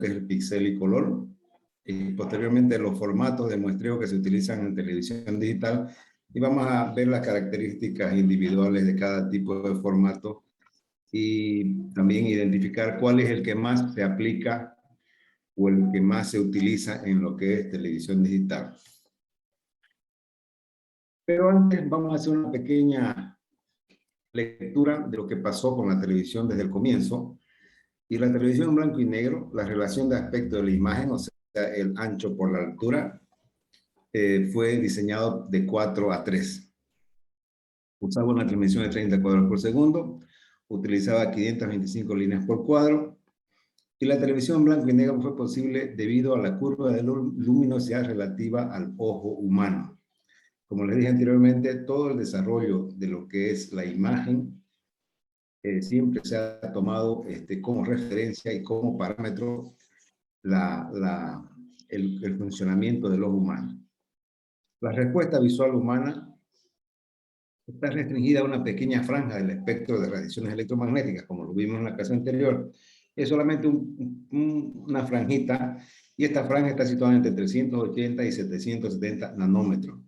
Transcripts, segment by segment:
que es el pixel y color, y posteriormente los formatos de muestreo que se utilizan en televisión digital, y vamos a ver las características individuales de cada tipo de formato y también identificar cuál es el que más se aplica o el que más se utiliza en lo que es televisión digital. Pero antes vamos a hacer una pequeña lectura de lo que pasó con la televisión desde el comienzo. Y la televisión en blanco y negro, la relación de aspecto de la imagen, o sea, el ancho por la altura, fue diseñado de 4:3. Usaba una transmisión de 30 cuadros por segundo, utilizaba 525 líneas por cuadro, y la televisión en blanco y negro fue posible debido a la curva de luminosidad relativa al ojo humano. Como les dije anteriormente, todo el desarrollo de lo que es la imagen siempre se ha tomado como referencia y como parámetro el funcionamiento del ojo humano. La respuesta visual humana está restringida a una pequeña franja del espectro de radiaciones electromagnéticas, como lo vimos en la clase anterior. Es solamente una franjita, y esta franja está situada entre 380 y 770 nanómetros,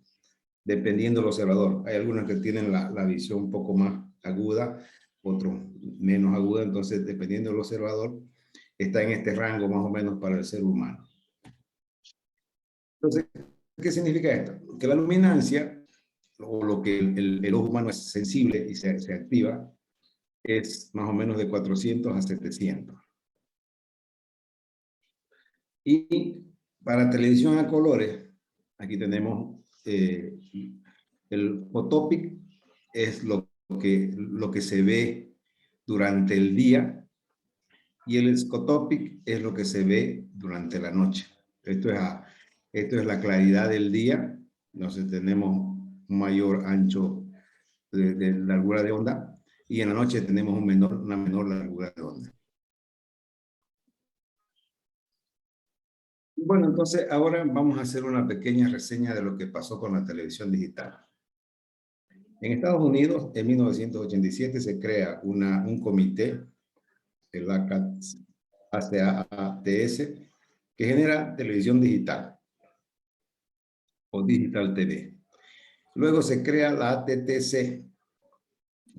dependiendo del observador. Hay algunos que tienen la visión un poco más aguda, otros menos aguda, entonces dependiendo del observador, está en este rango más o menos para el ser humano. Entonces, ¿qué significa esto? Que la luminancia, o lo que el ojo humano es sensible y se activa, es más o menos de 400 a 700. Y para televisión a colores, aquí tenemos el photopic, es lo que se ve durante el día, y el scotopic es lo que se ve durante la noche. Esto es la claridad del día. Entonces tenemos un mayor ancho de largura de onda, y en la noche tenemos una menor largura de onda. Bueno, entonces ahora vamos a hacer una pequeña reseña de lo que pasó con la televisión digital. En Estados Unidos, en 1987, se crea un comité, el ACATS, que genera televisión digital o Digital TV. Luego se crea la ATTC,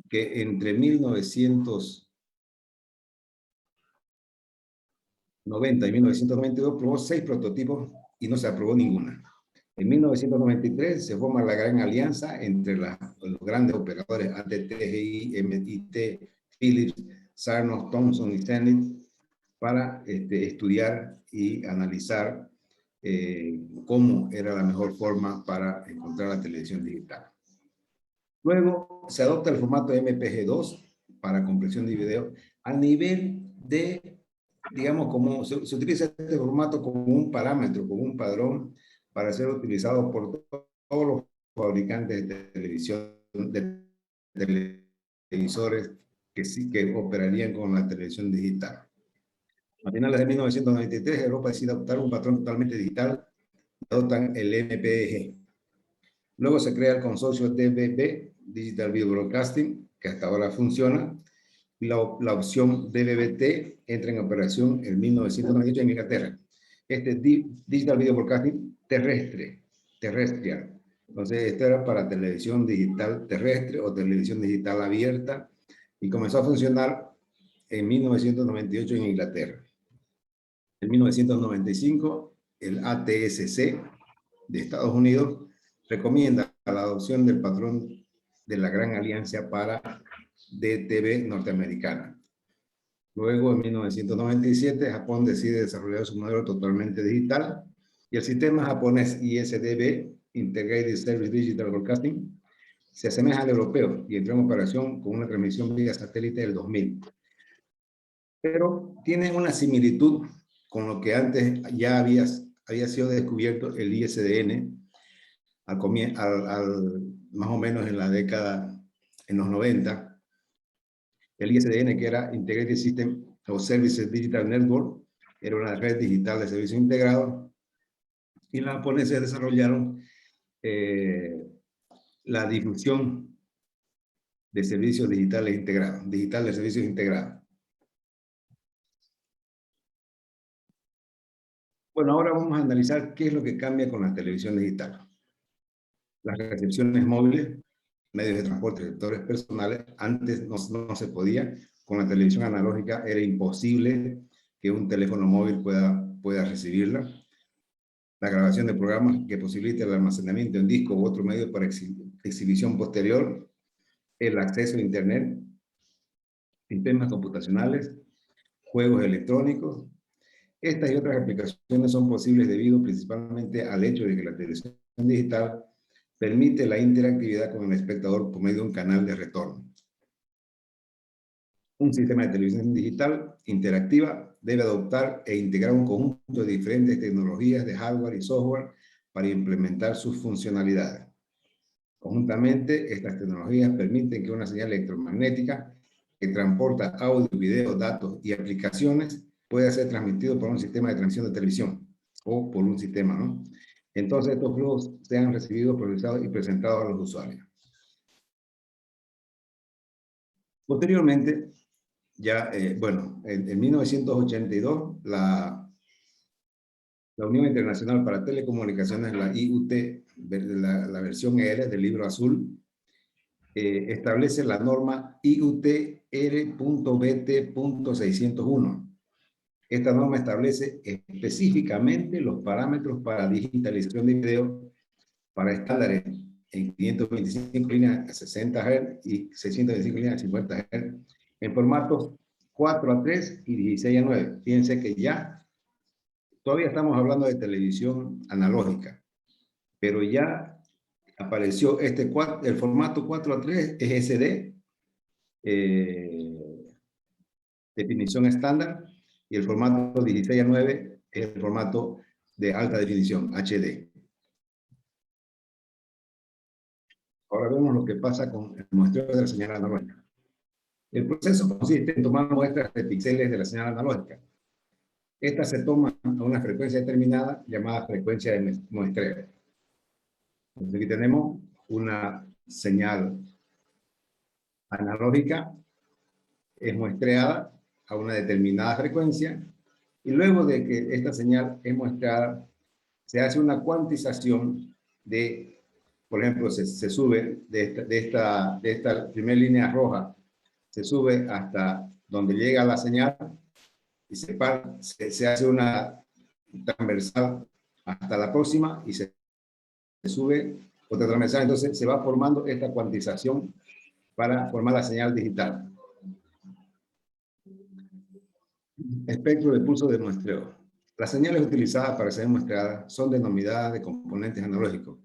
que entre 1990 y 1992 probó 6 prototipos y no se aprobó ninguna. En 1993 se forma la gran alianza entre los grandes operadores AT&T, GI, MIT, Philips, Sarnos, Thomson y Zenith para estudiar y analizar cómo era la mejor forma para encontrar la televisión digital. Luego se adopta el formato MPG2 para compresión de video a nivel de, digamos, como se utiliza este formato como un parámetro, como un padrón para ser utilizado por todos los fabricantes de televisión, de televisores que operarían con la televisión digital. A finales de 1993, Europa decide adoptar un patrón totalmente digital, adoptan el MPG. Luego se crea el consorcio DVB, Digital Video Broadcasting, que hasta ahora funciona, y la opción DVB-T entra en operación en 1998 en Inglaterra. Digital Video Broadcasting terrestrial. Entonces, esto era para televisión digital terrestre o televisión digital abierta, y comenzó a funcionar en 1998 en Inglaterra. En 1995, el ATSC de Estados Unidos recomienda la adopción del patrón de la Gran Alianza para DTV norteamericana. Luego, en 1997, Japón decide desarrollar su modelo totalmente digital, y el sistema japonés ISDB, Integrated Service Digital Broadcasting, se asemeja al europeo y entró en operación con una transmisión vía satélite del 2000. Pero tiene una similitud con lo que antes ya había sido descubierto el ISDN, más o menos en la década, en los 90, el ISDN, que era Integrated System of Services Digital Network, era una red digital de servicios integrados, y los japoneses desarrollaron la difusión de servicios digitales integrados, digital de servicios integrados. Bueno, ahora vamos a analizar qué es lo que cambia con la televisión digital. Las recepciones móviles, medios de transporte, sectores personales, antes no se podía. Con la televisión analógica era imposible que un teléfono móvil pueda recibirla. La grabación de programas que posibilite el almacenamiento en disco u otro medio para exhibición posterior, el acceso a Internet, sistemas computacionales, juegos electrónicos. Estas y otras aplicaciones son posibles debido principalmente al hecho de que la televisión digital permite la interactividad con el espectador por medio de un canal de retorno. Un sistema de televisión digital interactiva debe adoptar e integrar un conjunto de diferentes tecnologías de hardware y software para implementar sus funcionalidades. Conjuntamente, estas tecnologías permiten que una señal electromagnética que transporta audio, video, datos y aplicaciones pueda ser transmitido por un sistema de transmisión de televisión o por un sistema, ¿no? Entonces, estos flujos sean recibidos, procesados y presentados a los usuarios. Posteriormente, ya, bueno, en 1982, la Unión Internacional para Telecomunicaciones, la IUT, la versión ER del Libro Azul, establece la norma IUT-R.BT.601. Esta norma establece específicamente los parámetros para digitalización de video para estándares en 525 líneas a 60 Hz y 625 líneas a 50 Hz en formatos 4:3 y 16:9. Fíjense que ya todavía estamos hablando de televisión analógica, pero ya apareció el formato 4:3 es SD, definición estándar, y el formato 16:9 es el formato de alta definición, HD. Ahora vemos lo que pasa con el muestreo de la señal analógica. El proceso consiste en tomar muestras de píxeles de la señal analógica. Esta se toma a una frecuencia determinada llamada frecuencia de muestreo. Entonces aquí tenemos una señal analógica, es muestreada a una determinada frecuencia y luego de que esta señal es muestreada, se hace una cuantización de, por ejemplo, se sube de esta primera línea roja, se sube hasta donde llega la señal y se hace una transversal hasta la próxima y se sube otra transversal. Entonces se va formando esta cuantización para formar la señal digital. Espectro de pulso de muestreo. Las señales utilizadas para ser muestreadas son denominadas de componentes analógicos,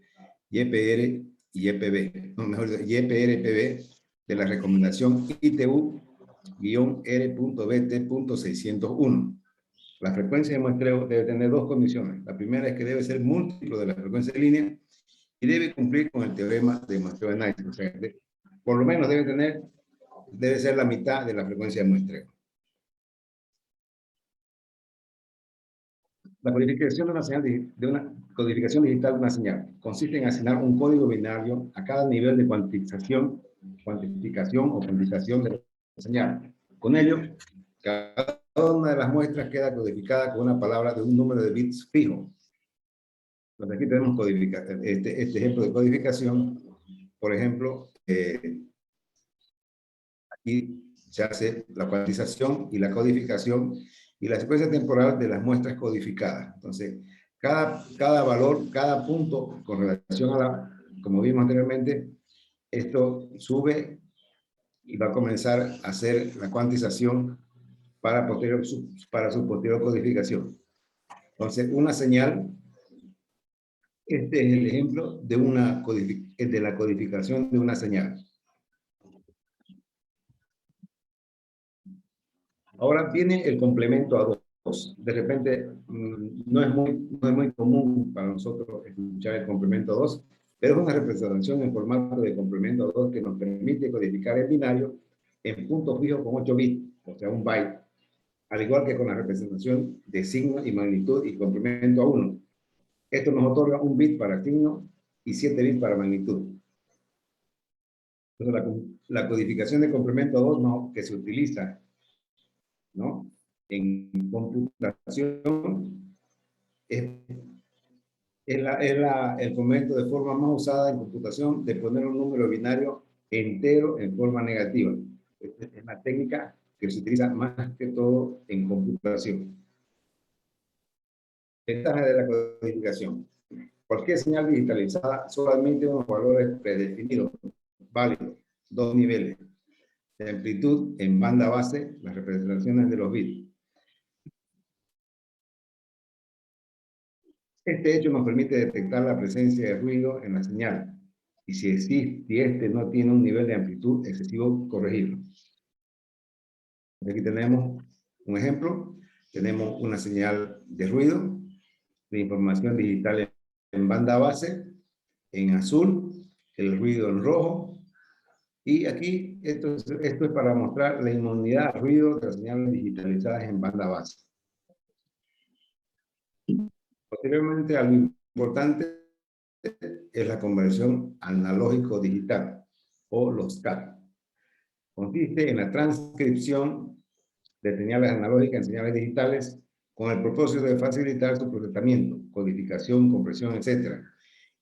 YPR y YPB, no, mejor dicho, YPR-PB de la recomendación ITU-R.BT.601. La frecuencia de muestreo debe tener dos condiciones. La primera es que debe ser múltiplo de la frecuencia de línea y debe cumplir con el teorema de muestreo de Knight. O sea, por lo menos debe ser la mitad de la frecuencia de muestreo. La codificación de una señal codificación digital de una señal consiste en asignar un código binario a cada nivel de cuantificación o cuantización de la señal. Con ello, cada una de las muestras queda codificada con una palabra de un número de bits fijo. Entonces aquí tenemos este ejemplo de codificación. Por ejemplo, aquí se hace la cuantización y la codificación y la secuencia temporal de las muestras codificadas. Entonces, cada valor, cada punto con relación a como vimos anteriormente, esto sube y va a comenzar a hacer la cuantización para su posterior codificación. Entonces, una señal, este es el ejemplo de la codificación de una señal. Ahora viene el complemento a dos. De repente, no es muy común para nosotros escuchar el complemento a dos, pero es una representación en formato de complemento a dos que nos permite codificar el binario en puntos fijos con 8 bits, o sea, un byte, al igual que con la representación de signo y magnitud y complemento a 1. Esto nos otorga un bit para signo y 7 bits para magnitud. Entonces, la codificación de complemento a 2 que se utiliza, ¿no?, en computación es, el momento de forma más usada en computación de poner un número binario entero en forma negativa. Es una técnica que se utiliza más que todo en computación. Ventaja de la codificación. Cualquier señal digitalizada solamente unos valores predefinidos, válidos, dos niveles. De amplitud en banda base, las representaciones de los bits. Este hecho nos permite detectar la presencia de ruido en la señal y si este no tiene un nivel de amplitud excesivo, corregirlo. Aquí tenemos un ejemplo. Tenemos una señal de ruido, de información digital en banda base, en azul, el ruido en rojo. Y aquí esto es para mostrar la inmunidad al ruido de las señales digitalizadas en banda base. Posteriormente, algo importante es la conversión analógico-digital, o los CAD. Consiste en la transcripción de señales analógicas en señales digitales con el propósito de facilitar su procesamiento, codificación, compresión, etc.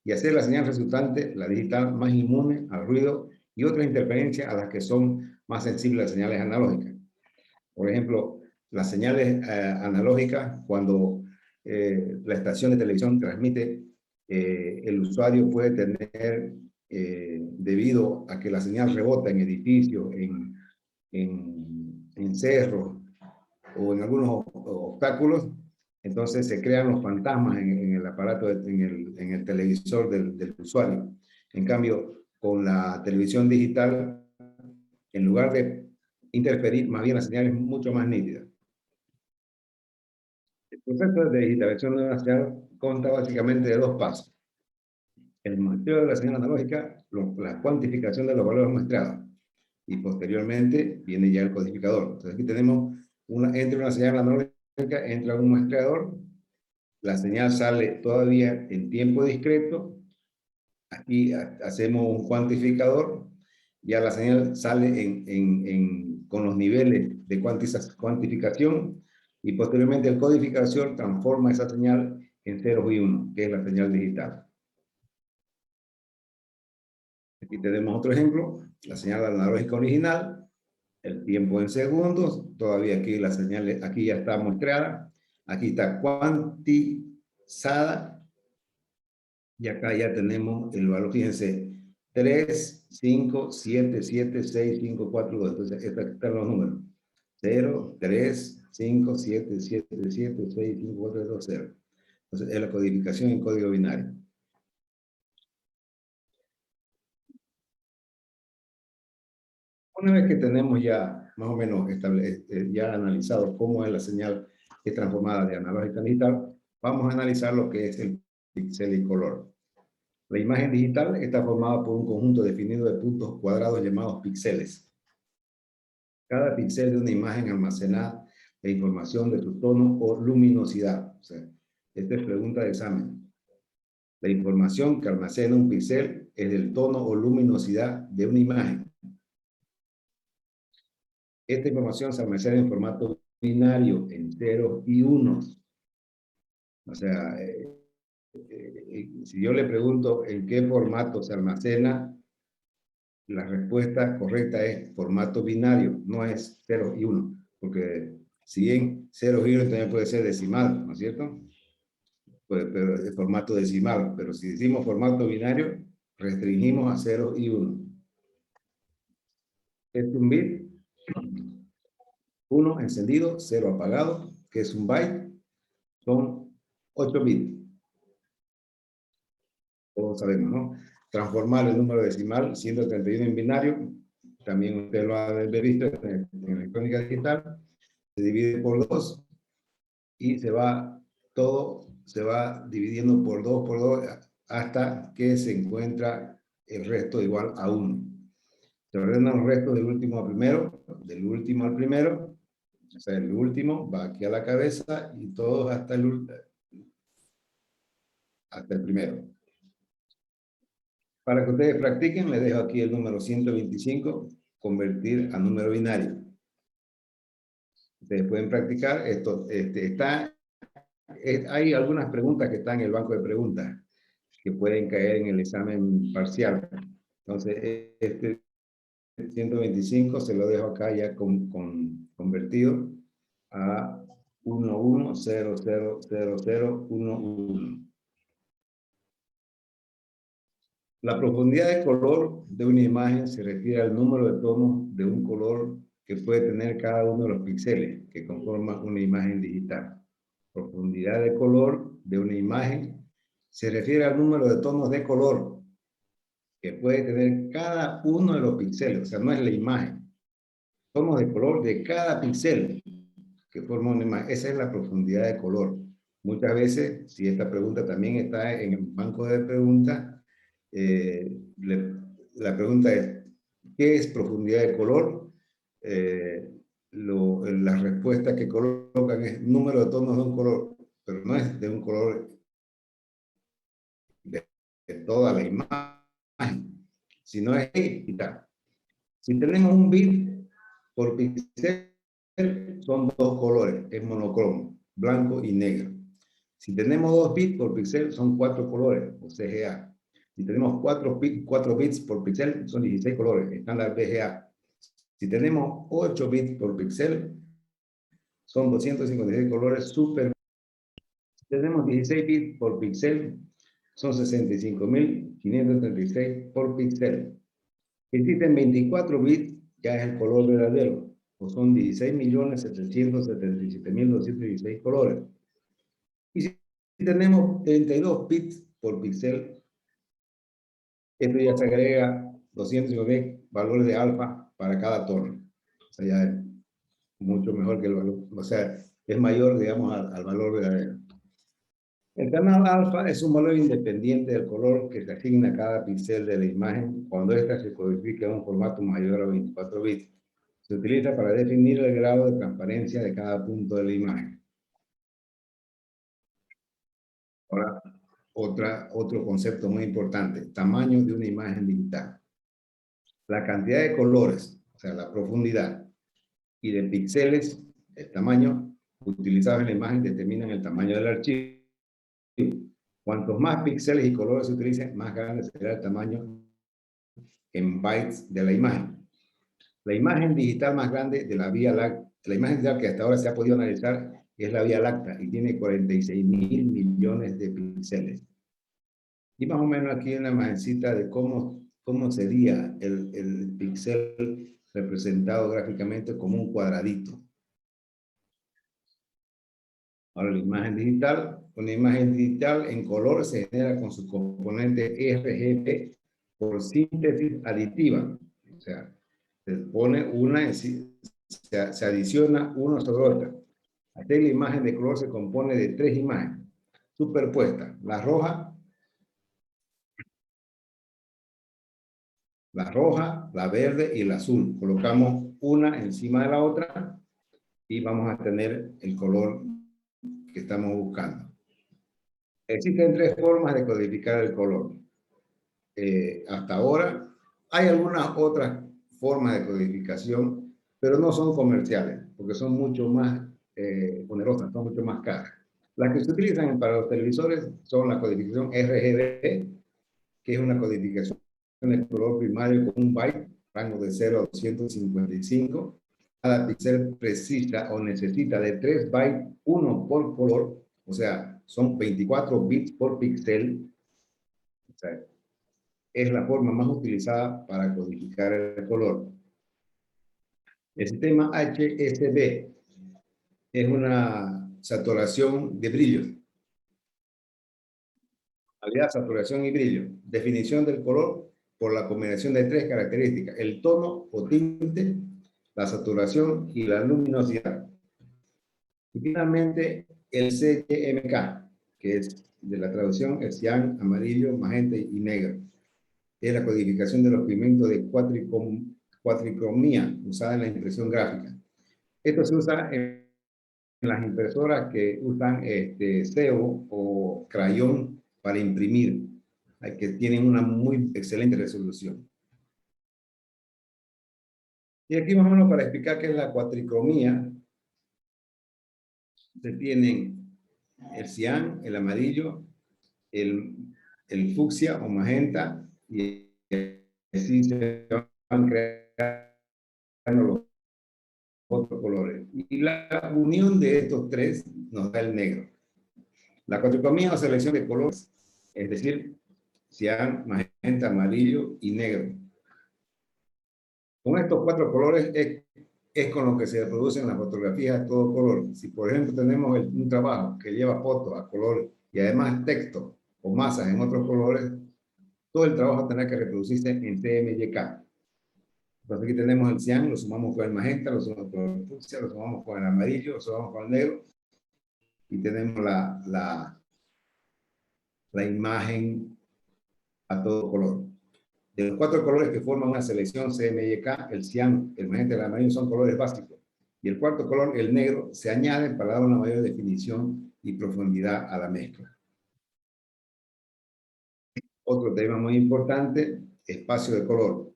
Y hacer la señal resultante, la digital, más inmune al ruido y otras interferencias a las que son más sensibles las señales analógicas. Por ejemplo, las señales analógicas, cuando la estación de televisión transmite, el usuario puede tener, debido a que la señal rebota en edificios, en cerros o en algunos obstáculos, entonces se crean los fantasmas en el aparato, en el televisor del usuario. En cambio, con la televisión digital, en lugar de interferir, más bien la señal es mucho más nítida. El proceso de digitalización de una señal consta básicamente de dos pasos. El muestreo de la señal analógica, la cuantificación de los valores muestreados, y posteriormente viene ya el codificador. Entonces aquí tenemos, entra una señal analógica, entra un muestreador, la señal sale todavía en tiempo discreto, aquí hacemos un cuantificador, ya la señal sale con los niveles de cuantificación, y posteriormente el codificador transforma esa señal en ceros y unos, que es la señal digital. Aquí tenemos otro ejemplo, la señal analógica original, el tiempo en segundos, todavía aquí la señal, aquí ya está muestreada, aquí está cuantizada, y acá ya tenemos el valor, fíjense, 3, 5, 7, 7, 6, 5, 4, 2. Entonces, están los números. 0, 3, 5, 7, 7, 7, 6, 5, 4, 2, 0. Entonces, es la codificación en código binario. Una vez que tenemos ya más o menos ya analizado cómo es la señal que es transformada de analógica a digital, vamos a analizar lo que es el píxel y color. La imagen digital está formada por un conjunto definido de puntos cuadrados llamados píxeles. Cada píxel de una imagen almacena la información de su tono o luminosidad. O sea, esta es pregunta de examen. La información que almacena un píxel es el tono o luminosidad de una imagen. Esta información se almacena en formato binario, en ceros y unos. O sea, si yo le pregunto en qué formato se almacena, la respuesta correcta es formato binario, no es 0 y 1, porque si bien 0 y 1 también puede ser decimal, ¿no es cierto? Pues, pero es formato decimal, pero si decimos formato binario, restringimos a 0 y 1. Este es un bit, 1 encendido, 0 apagado, que es un byte, son 8 bits. Todos sabemos, ¿no? Transformar el número decimal 131 en binario, también usted lo ha visto en electrónica digital, se divide por 2 y todo se va dividiendo por 2 hasta que se encuentra el resto igual a 1. Se ordenan los restos del último al primero, del último al primero, o sea, el último va aquí a la cabeza y todos hasta el primero. Para que ustedes practiquen, les dejo aquí el número 125, convertir a número binario. Ustedes pueden practicar, esto está hay algunas preguntas que están en el banco de preguntas que pueden caer en el examen parcial. Entonces, este 125 se lo dejo acá ya convertido a 11000011. La profundidad de color de una imagen se refiere al número de tonos de un color que puede tener cada uno de los píxeles que conforman una imagen digital. Profundidad de color de una imagen se refiere al número de tonos de color que puede tener cada uno de los píxeles, o sea, no es la imagen. Tonos de color de cada píxel que forma una imagen. Esa es la profundidad de color. Muchas veces, si esta pregunta también está en el banco de preguntas, la pregunta es, ¿qué es profundidad de color? La respuesta que colocan es número de tonos de un color, pero no es de un color de toda la imagen, sino es digital. Si tenemos un bit por píxel, son dos colores, es monocromo, blanco y negro. Si tenemos 2 bits por píxel, son 4 colores, o CGA. Si tenemos 4 bits por píxel, son 16 colores, estándar VGA. Si tenemos 8 bits por píxel, son 256 colores super. Si tenemos 16 bits por píxel, son 65.536 por píxel. Si existen 24 bits, ya es el color verdadero, o son 16.777.216 colores. Y si tenemos 32 bits por píxel, esto ya se agrega 250 valores de alfa para cada tono. O sea, ya es mucho mejor que el valor, o sea, es mayor, digamos, al valor verdadero. El canal alfa es un valor independiente del color que se asigna a cada píxel de la imagen cuando ésta se codifica en un formato mayor a 24 bits. Se utiliza para definir el grado de transparencia de cada punto de la imagen. Ahora, otro concepto muy importante, tamaño de una imagen digital. La cantidad de colores, o sea, la profundidad, y de píxeles, el tamaño utilizado en la imagen determinan el tamaño del archivo. Cuantos más píxeles y colores se utilicen, más grande será el tamaño en bytes de la imagen. La imagen digital más grande de la Vía Láctea, la imagen digital que hasta ahora se ha podido analizar, es la Vía Láctea y tiene 46.000 millones de píxeles. Y más o menos aquí una imagencita de cómo sería el píxel representado gráficamente como un cuadradito. Ahora la imagen digital, una imagen digital en color se genera con su componente RGB por síntesis aditiva. O sea, se pone una, se adiciona una sobre otra. Así la imagen de color se compone de 3 imágenes superpuestas. La roja, la verde y la azul. Colocamos una encima de la otra y vamos a tener el color que estamos buscando. Existen 3 formas de codificar el color. Hasta ahora hay algunas otras formas de codificación, pero no son comerciales, porque son mucho más onerosas, son mucho más caras. Las que se utilizan para los televisores son la codificación RGB, que es una codificación de color primario con un byte, rango de 0 a 255. Cada píxel precisa o necesita de 3 bytes, uno por color, o sea, son 24 bits por píxel. O sea, es la forma más utilizada para codificar el color. El sistema HSB es una saturación de brillo. Calidad, saturación y brillo. Definición del color por la combinación de 3 características: el tono o tinte, la saturación y la luminosidad. Y finalmente, el CMYK, que es de la traducción es cian, amarillo, magenta y negro. Es la codificación de los pigmentos de cuatricromía usada en la impresión gráfica. Esto se usa en las impresoras que usan cebo o crayón para imprimir, que tienen una muy excelente resolución. Y aquí más o menos para explicar qué es la cuatricromía, se tienen el cian, el amarillo, el fucsia o magenta, y así se van creando los otros colores. Y la unión de estos tres nos da el negro. La cuatricomía o selección de colores, es decir, cian, magenta, amarillo y negro. Con estos cuatro colores es con lo que se reproducen las fotografías a todo color. Si, por ejemplo, tenemos un trabajo que lleva fotos a color y además texto o masas en otros colores, todo el trabajo tendrá que reproducirse en CMYK. Entonces aquí tenemos el cian, lo sumamos con el magenta, lo sumamos con el fucsia, lo sumamos con el amarillo, lo sumamos con el negro y tenemos la imagen a todo color. De los cuatro colores que forman una selección CMYK, el cian, el magenta y el amarillo son colores básicos. Y el cuarto color, el negro, se añade para dar una mayor definición y profundidad a la mezcla. Otro tema muy importante, espacio de color.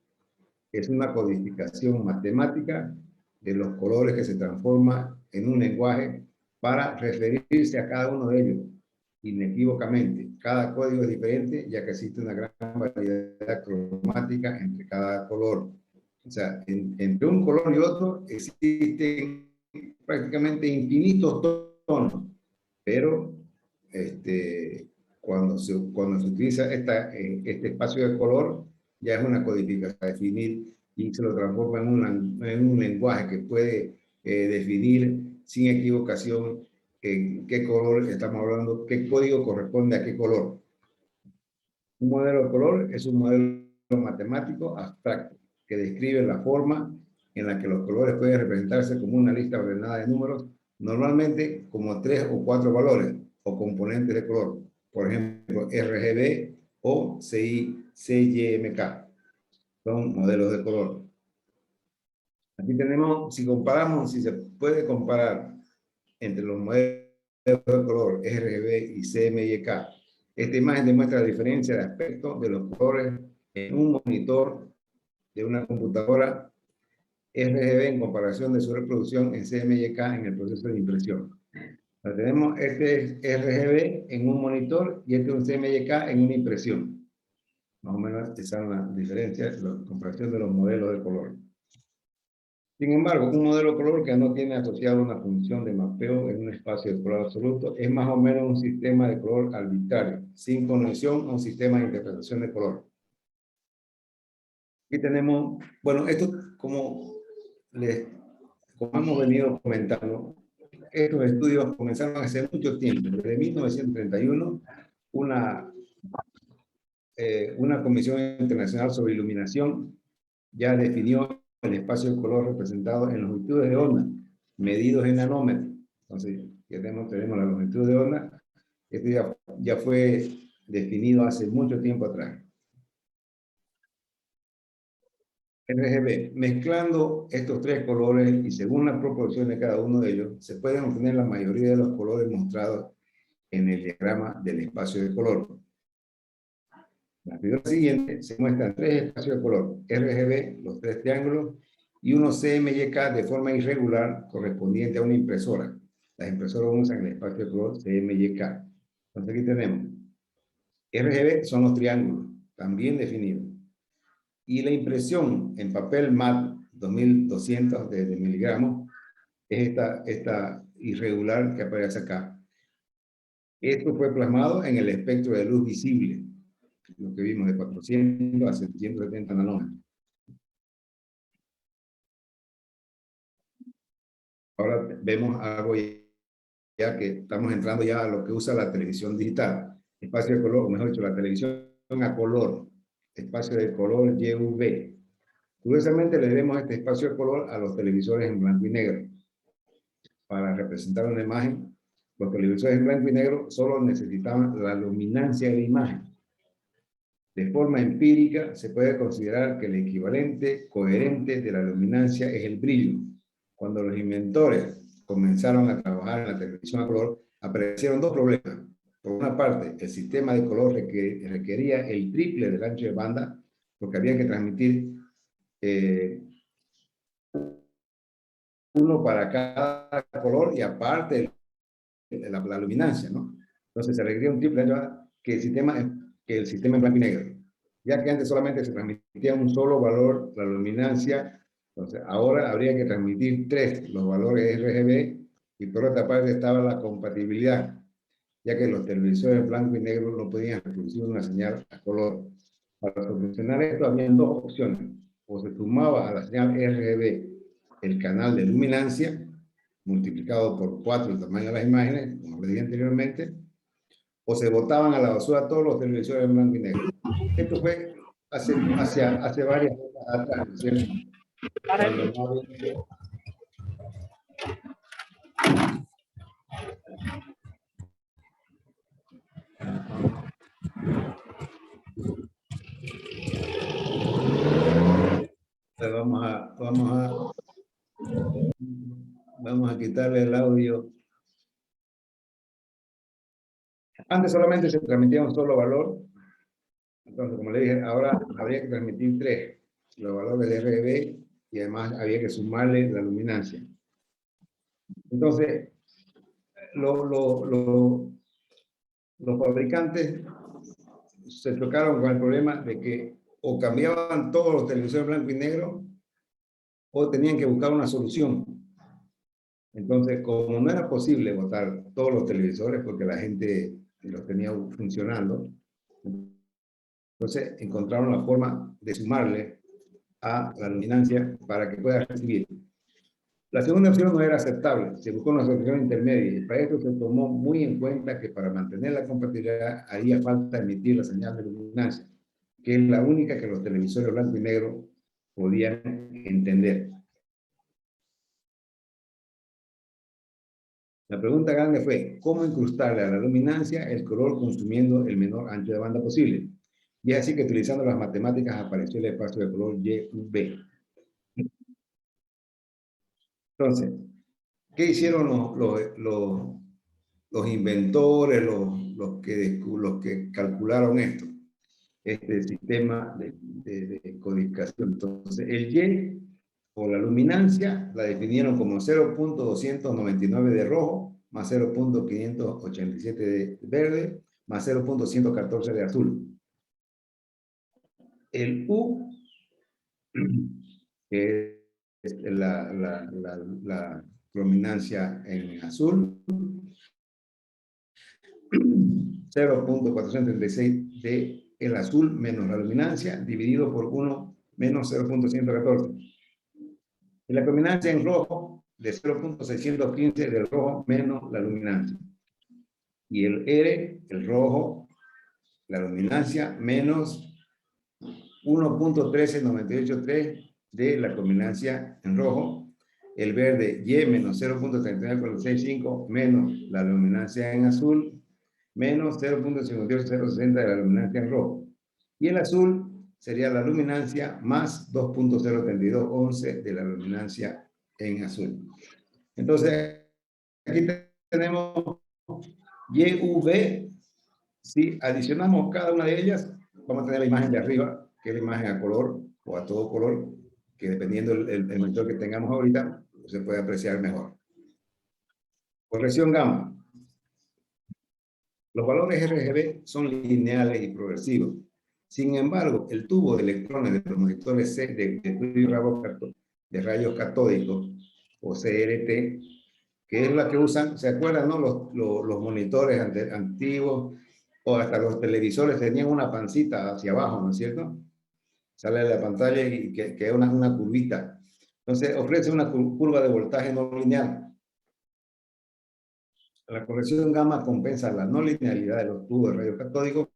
Es una codificación matemática de los colores que se transforma en un lenguaje para referirse a cada uno de ellos inequívocamente. Cada código es diferente, ya que existe una gran variedad cromática entre cada color. O sea, entre un color y otro existen prácticamente infinitos tonos, pero cuando se utiliza este espacio de color, ya es una codificación a definir y se lo transforma en un lenguaje que puede definir sin equivocación qué color estamos hablando, qué código corresponde a qué color. Un modelo de color es un modelo matemático abstracto que describe la forma en la que los colores pueden representarse como una lista ordenada de números, normalmente como 3 o 4 valores o componentes de color, por ejemplo, RGB o CYMK. Son modelos de color. Aquí tenemos, si se puede comparar entre los modelos de color RGB y CMYK. Esta imagen demuestra la diferencia de aspecto de los colores en un monitor de una computadora RGB en comparación de su reproducción en CMYK en el proceso de impresión. Tenemos este es RGB en un monitor y este es un CMYK en una impresión. Más o menos esa es la diferencia, la comparación de los modelos de color. Sin embargo, un modelo de color que no tiene asociado una función de mapeo en un espacio de color absoluto es más o menos un sistema de color arbitrario, sin conexión a un sistema de interpretación de color. Aquí tenemos, bueno, esto como hemos venido comentando, estos estudios comenzaron hace mucho tiempo. Desde 1931, una Comisión Internacional sobre Iluminación ya definió el espacio de color representado en longitudes de onda, medidos en nanómetros. Entonces, tenemos la longitud de onda. Esto ya fue definido hace mucho tiempo atrás. RGB. Mezclando estos tres colores y según la proporción de cada uno de ellos, se pueden obtener la mayoría de los colores mostrados en el diagrama del espacio de color. En la figura siguiente se muestran tres espacios de color, RGB, los tres triángulos, y uno CMYK de forma irregular correspondiente a una impresora. Las impresoras usan el espacio de color CMYK. Entonces aquí tenemos RGB son los triángulos, también definidos. Y la impresión en papel MAT 2200 de miligramos es esta irregular que aparece acá. Esto fue plasmado en el espectro de luz visible, lo que vimos de 400 a 770 nanómetros. Ahora vemos algo ya que estamos entrando ya a lo que usa la televisión digital. Espacio de color, o mejor dicho, la televisión a color. Espacio de color YUV. Curiosamente le demos este espacio de color a los televisores en blanco y negro. Para representar una imagen, los televisores en blanco y negro solo necesitaban la luminancia de la imagen. De forma empírica, se puede considerar que el equivalente coherente de la luminancia es el brillo. Cuando los inventores comenzaron a trabajar en la televisión a color, aparecieron dos problemas. Por una parte, el sistema de color requería el triple del ancho de banda, porque había que transmitir uno para cada color y aparte la luminancia, ¿no? Entonces se requería un triple que el sistema en blanco y negro. Ya que antes solamente se transmitía un solo valor, la luminancia, entonces ahora habría que transmitir 3, los valores RGB, y por otra parte estaba la compatibilidad, ya que los televisores en blanco y negro no podían producir una señal a color. Para solucionar esto había 2 opciones: o se sumaba a la señal RGB el canal de luminancia, multiplicado por 4 el tamaño de las imágenes, como les dije anteriormente, o se botaban a la basura todos los televisores en blanco y negro. Esto fue hace varias décadas atrás, ¿no es cierto? Cuando no había... Vamos a quitarle el audio. Antes solamente se transmitía un solo valor. Entonces, como le dije, ahora habría que transmitir 3, los valores de RGB, y además había que sumarle la luminancia. Entonces, los fabricantes se chocaron con el problema de que o cambiaban todos los televisores blanco y negro o tenían que buscar una solución. Entonces, como no era posible botar todos los televisores porque la gente los tenía funcionando, entonces encontraron la forma de sumarle a la luminancia para que pueda recibir. La segunda opción no era aceptable, se buscó una solución intermedia, y para eso se tomó muy en cuenta que para mantener la compatibilidad haría falta emitir la señal de luminancia, que es la única que los televisores blanco y negro podían entender. La pregunta grande fue, ¿cómo incrustarle a la luminancia el color consumiendo el menor ancho de banda posible? Y así que utilizando las matemáticas apareció el espacio de color YV. Entonces, ¿qué hicieron los inventores, los que calcularon esto? Este sistema de codificación. Entonces, el Y, o la luminancia, la definieron como 0.299 de rojo, más 0.587 de verde, más 0.114 de azul. El U, que es la luminancia en azul, 0.436 de el azul menos la luminancia, dividido por 1 menos 0.114. Y la luminancia en rojo, de 0.615 del rojo menos la luminancia. Y el R, el rojo, la luminancia menos 1.13983 de la luminancia en rojo. El verde, Y menos 0.39465 menos la luminancia en azul, menos 0.58060 de la luminancia en rojo. Y el azul sería la luminancia más 2.03211 de la luminancia en azul. Entonces, aquí tenemos YV. Si adicionamos cada una de ellas, vamos a tener la imagen de arriba, que es la imagen a color o a todo color, que dependiendo del monitor que tengamos ahorita, se puede apreciar mejor. Corrección gamma. Los valores RGB son lineales y progresivos. Sin embargo, el tubo de electrones de los monitores de rayos catódicos, o CRT, que es la que usan, ¿se acuerdan, no? Los monitores antiguos, o hasta los televisores tenían una pancita hacia abajo, ¿no es cierto? Sale de la pantalla y que es una curvita. Entonces, ofrece una curva de voltaje no lineal. La corrección gamma compensa la no linealidad de los tubos de rayos catódicos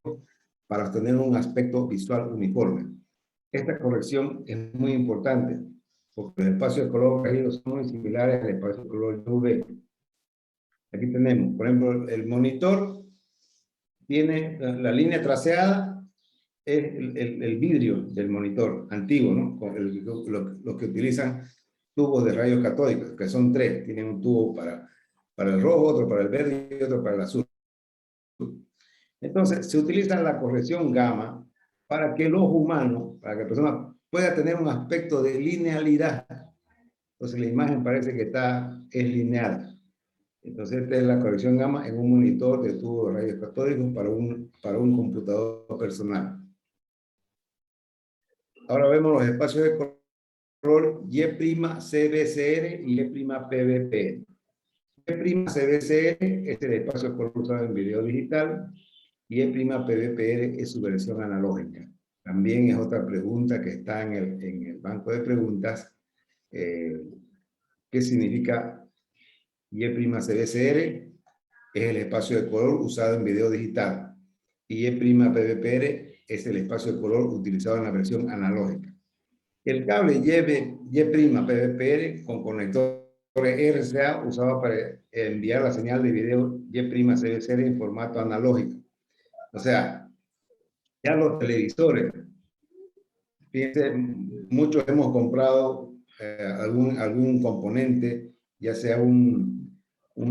para obtener un aspecto visual uniforme. Esta corrección es muy importante porque los espacios de color regido son muy similares al espacio de color UV. Aquí tenemos, por ejemplo, el monitor tiene la línea traceada, es el vidrio del monitor antiguo, ¿no? Los que utilizan tubos de rayos catódicos, que son 3, tienen un tubo para el rojo, otro para el verde y otro para el azul. Entonces, se utiliza la corrección gamma para que el ojo humano, para que la persona pueda tener un aspecto de linealidad. Entonces, la imagen parece que es lineal. Entonces, esta es la corrección gamma en un monitor de tubo de rayos catódicos para un computador personal. Ahora vemos los espacios de color Y', y Y', Y', es el espacio de color usado en video digital, y Y', es su versión analógica. También es otra pregunta que está en el banco de preguntas. ¿Qué significa Y', es el espacio de color usado en video digital, y Y', es el espacio de color utilizado en la versión analógica. El cable Y', con conectores RCA usado para enviar la señal de video Y', en formato analógico. O sea, ya los televisores, fíjense, muchos hemos comprado algún componente, ya sea un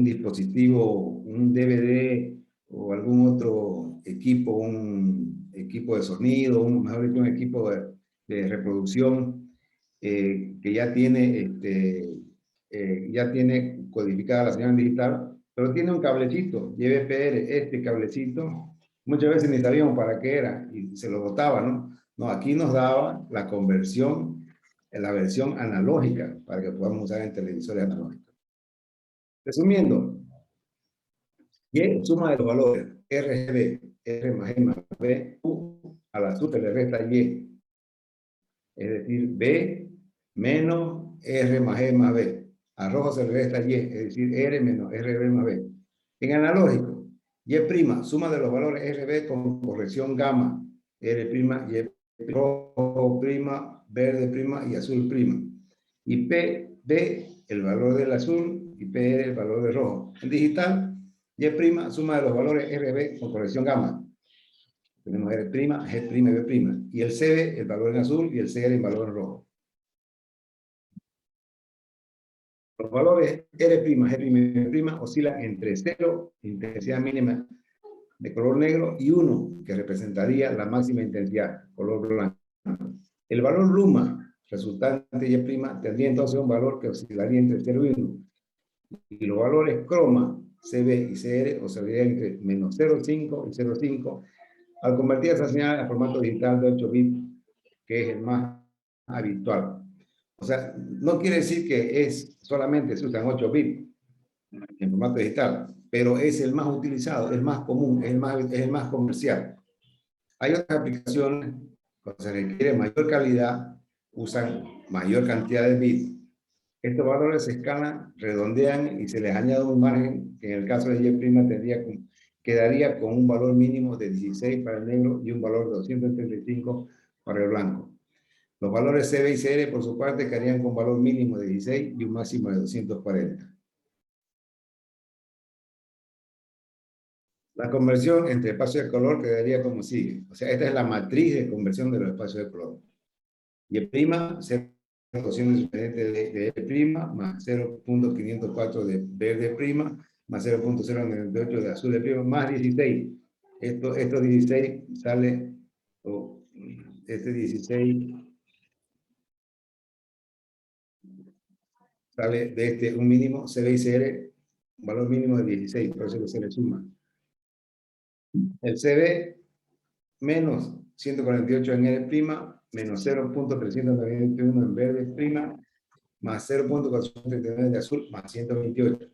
dispositivo, un DVD o algún otro equipo, un equipo de sonido, mejor dicho, un equipo de reproducción que ya tiene codificada la señal digital, pero tiene un cablecito, YBPR, este cablecito, muchas veces ni sabíamos para qué era y se lo botaba, ¿no? No, aquí nos daba la conversión en la versión analógica para que podamos usar en televisores analógicos. Resumiendo, Y suma de los valores RGB, R más E más B, U a la sub le resta Y. Es decir, B menos R más E más B. A rojo se le resta Y, es decir, R menos RB más B. En analógico, Y', suma de los valores RB con corrección gamma, R', Y', rojo prima, verde prima y azul prima. Y PB, el valor del azul, y PR, el valor del rojo. En digital, Y', suma de los valores RB con corrección gamma. Tenemos R', G', B'. Y el CB, el valor en azul, y el CR, el valor en rojo. Los valores R', G', B' oscilan entre 0, intensidad mínima de color negro, y 1, que representaría la máxima intensidad, color blanco. El valor luma resultante de Y' tendría entonces un valor que oscilaría entre 0 y 1. Y los valores croma, CB y CR oscilarían entre menos 0,5 y 0,5 al convertir esa señal a formato digital de 8 bits, que es el más habitual. O sea, no quiere decir que solamente se usan 8 bits en formato digital, pero es el más utilizado, el más común, es el más comercial. Hay otras aplicaciones cuando se requiere mayor calidad, usan mayor cantidad de bits. Estos valores se escalan, redondean y se les añade un margen que en el caso de Y' quedaría con un valor mínimo de 16 para el negro y un valor de 235 para el blanco. Los valores CB y CR, por su parte, quedarían con valor mínimo de 16 y un máximo de 240. La conversión entre espacios de color quedaría como sigue. O sea, esta es la matriz de conversión de los espacios de color. Y prima, 0,200 de E', más 0,504 de verde prima, más 0,098 de azul de prima, más 16. Estos 16 sale, este 16 sale de un mínimo CB y CR, un valor mínimo de 16, por eso que se le suma. El CB menos 148 en R', menos 0,391 en verde prima, más 0,439 de azul, más 128.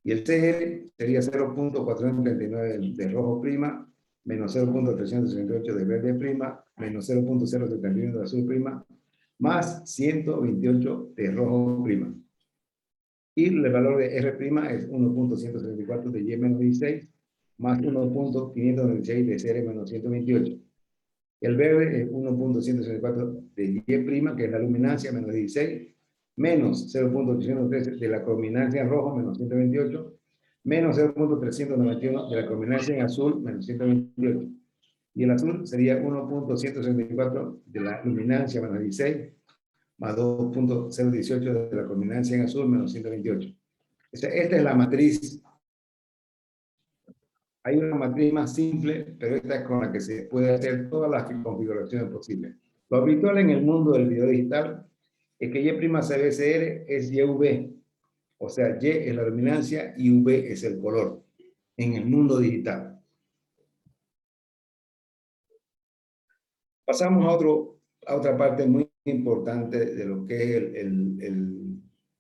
Y el CR sería 0,439 de rojo prima, menos 0,368 de verde prima, menos 0,071 de azul prima, más 128 de rojo prima. Y el valor de R' es 1,134 de Y menos 16, más 1,596 de CR menos 128. El verde es 1,164 de Y', que es la luminancia, menos 16, menos 0,813 de la crominancia en rojo, menos 128, menos 0,391 de la crominancia en azul, menos 128. Y el azul sería 1,164 de la luminancia, menos 16, más 2,018 de la crominancia en azul, menos 128. Esta es la matriz. Hay una matriz más simple, pero esta es con la que se puede hacer todas las configuraciones posibles. Lo habitual en el mundo del video digital es que Y', CBCR es YV, O sea, Y es la luminancia y V es el color en el mundo digital. Pasamos a otra parte muy importante de lo que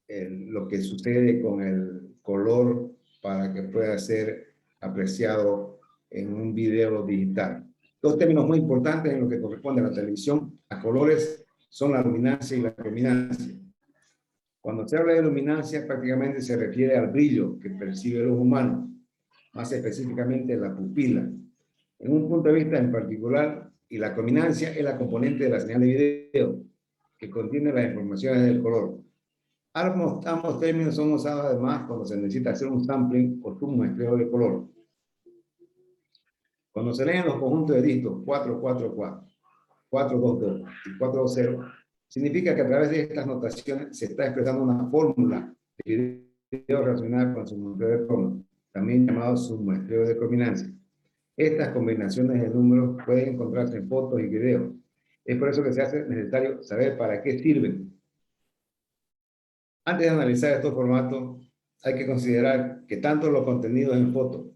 es lo que sucede con el color para que pueda ser apreciado en un video digital. Dos términos muy importantes en lo que corresponde a la televisión a colores son la luminancia y la luminancia. Cuando se habla de luminancia, prácticamente se refiere al brillo que percibe el ojo humano, más específicamente la pupila. En un punto de vista en particular, y la luminancia es la componente de la señal de video, que contiene las informaciones del color. Ambos términos son usados además cuando se necesita hacer un sampling o submuestreo de color. Cuando se leen los conjuntos de dígitos 444, 422 y 420, significa que a través de estas notaciones se está expresando una fórmula de video relacionada con submuestreo de cromo, también llamado submuestreo de crominancia. Estas combinaciones de números pueden encontrarse en fotos y videos. Es por eso que se hace necesario saber para qué sirven. Antes de analizar estos formatos, hay que considerar que tanto los contenidos en fotos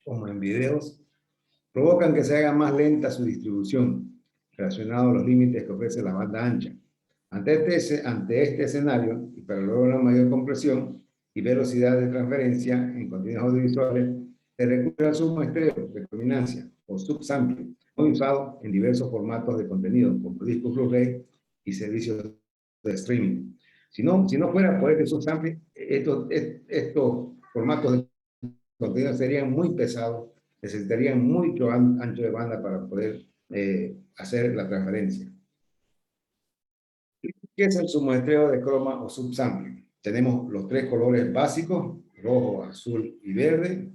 como en videos provocan que se haga más lenta su distribución, relacionado a los límites que ofrece la banda ancha. Ante este escenario, y para lograr una mayor compresión y velocidad de transferencia en contenidos audiovisuales, se recurre al submuestreo de crominancia o subsampling, muy usado en diversos formatos de contenido, como discos Blu-ray y servicios de streaming. Si no fuera por este subsampling, estos formatos de contenido serían muy pesados, necesitarían mucho ancho de banda para poder hacer la transferencia. ¿Qué es el submuestreo de croma o subsampling? Tenemos los tres colores básicos, rojo, azul y verde,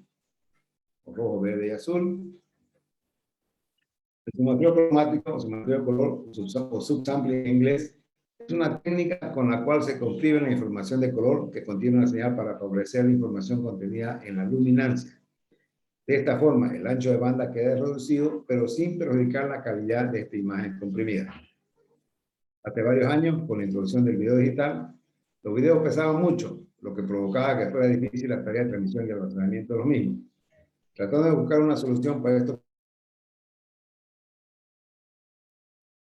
o rojo, verde y azul. El submuestreo cromático o submuestreo de color o subsampling en inglés es una técnica con la cual se comprime la información de color que contiene una señal para favorecer la información contenida en la luminancia. De esta forma, el ancho de banda queda reducido, pero sin perjudicar la calidad de esta imagen comprimida. Hace varios años, con la introducción del video digital, los videos pesaban mucho, lo que provocaba que fuera difícil la tarea de transmisión y almacenamiento de los mismos. Tratando de buscar una solución para estos